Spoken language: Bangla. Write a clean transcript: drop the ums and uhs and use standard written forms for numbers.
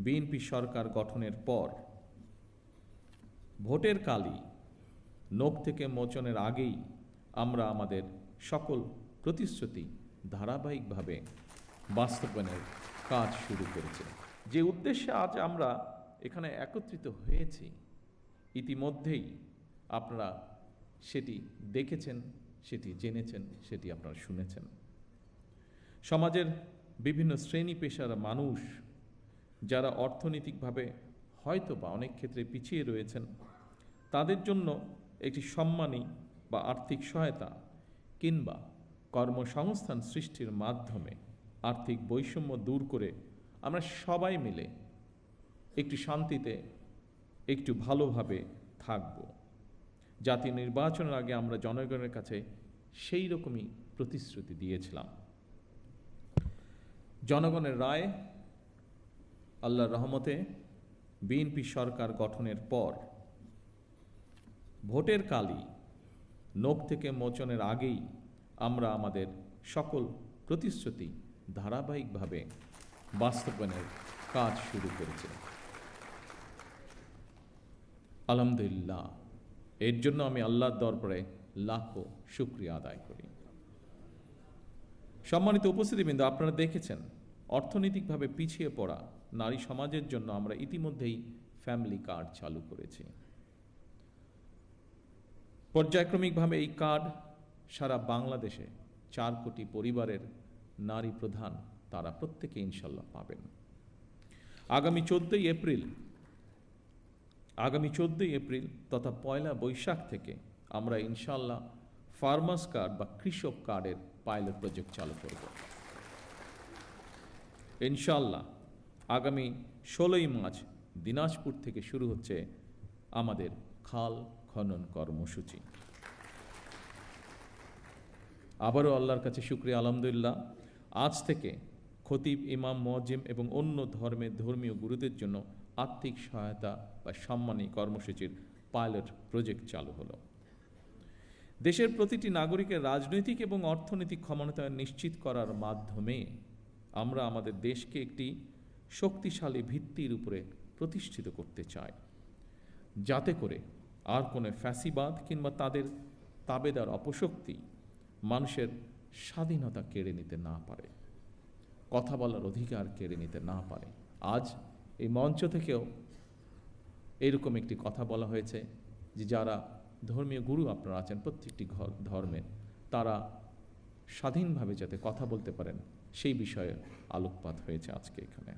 বিএনপি সরকার গঠনের পর ভোটের কালই নখ থেকে মোচনের আগেই আমরা আমাদের সকল প্রতিশ্রুতি ধারাবাহিকভাবে বাস্তবায়নের কাজ শুরু করেছি। যে উদ্দেশ্যে আজ আমরা এখানে একত্রিত হয়েছি, ইতিমধ্যেই আপনারা সেটি দেখেছেন, সেটি জেনেছেন, সেটি আপনারা শুনেছেন। সমাজের বিভিন্ন শ্রেণী পেশার মানুষ যারা অর্থনৈতিকভাবে হয়তো বা অনেক ক্ষেত্রে পিছিয়ে রয়েছেন, তাদের জন্য একটি সম্মানী বা আর্থিক সহায়তা কিংবা কর্মসংস্থান সৃষ্টির মাধ্যমে আর্থিক বৈষম্য দূর করে আমরা সবাই মিলে একটু শান্তিতে একটু ভালোভাবে থাকব। জাতীয় নির্বাচনের আগে আমরা জনগণের কাছে সেই রকমই প্রতিশ্রুতি দিয়েছিলাম। জনগণের রায়, আল্লাহর রহমতে বিএনপি সরকার গঠনের পর ভোটের কালই নখ থেকে মোচনের আগেই আমরা আমাদের সকল প্রতিশ্রুতি ধারাবাহিকভাবে বাস্তবায়নের কাজ শুরু করেছি। আলহামদুলিল্লাহ, এর জন্য আমি আল্লাহর দরবারে লাখো শুকরিয়া আদায় করি। সম্মানিত উপস্থিতিবৃন্দ, আপনারা দেখেছেন অর্থনৈতিকভাবে পিছিয়ে পড়া নারী সমাজের জন্য আমরা ইতিমধ্যেই ফ্যামিলি কার্ড চালু করেছি। পর্যায়ক্রমিকভাবে এই কার্ড সারা বাংলাদেশে 4 কোটি পরিবারের নারী প্রধান তারা প্রত্যেকে ইনশাল্লাহ পাবেন। আগামী 14ই এপ্রিল তথা 1 বৈশাখ থেকে আমরা ইনশাল্লাহ ফার্মার্স কার্ড বা কৃষক কার্ডের পাইলট প্রজেক্ট চালু করব। ইনশাল্লাহ আগামী 16ই মার্চ দিনাজপুর থেকে শুরু হচ্ছে আমাদের খাল খনন কর্মসূচি। আবারও আল্লাহর কাছে শুকরিয়া, আলহামদুলিল্লাহ, আজ থেকে খতিব, ইমাম, মুয়াজ্জিম এবং অন্য ধর্মীয় গুরুদের জন্য আর্থিক সহায়তা বা সম্মানী কর্মসূচির পাইলট প্রজেক্ট চালু হলো। দেশের প্রতিটি নাগরিকের রাজনৈতিক এবং অর্থনৈতিক ক্ষমতায়ন নিশ্চিত করার মাধ্যমে আমরা আমাদের দেশকে একটি শক্তিশালী ভিত্তির উপরে প্রতিষ্ঠিত করতে চাই, যাতে করে আর কোনো ফ্যাসিবাদ কিংবা তাদের তাবেদার অপশক্তি মানুষের স্বাধীনতা কেড়ে নিতে না পারে, কথা বলার অধিকার কেড়ে নিতে না পারে। আজ এই মঞ্চ থেকেও এরকম একটি কথা বলা হয়েছে যে যারা ধর্মীয় গুরু আপনারা আছেন প্রত্যেকটি ধর্মের, তারা স্বাধীনভাবে যাতে কথা বলতে পারেন সেই বিষয়ে আলোকপাত হয়েছে আজকে এখানে।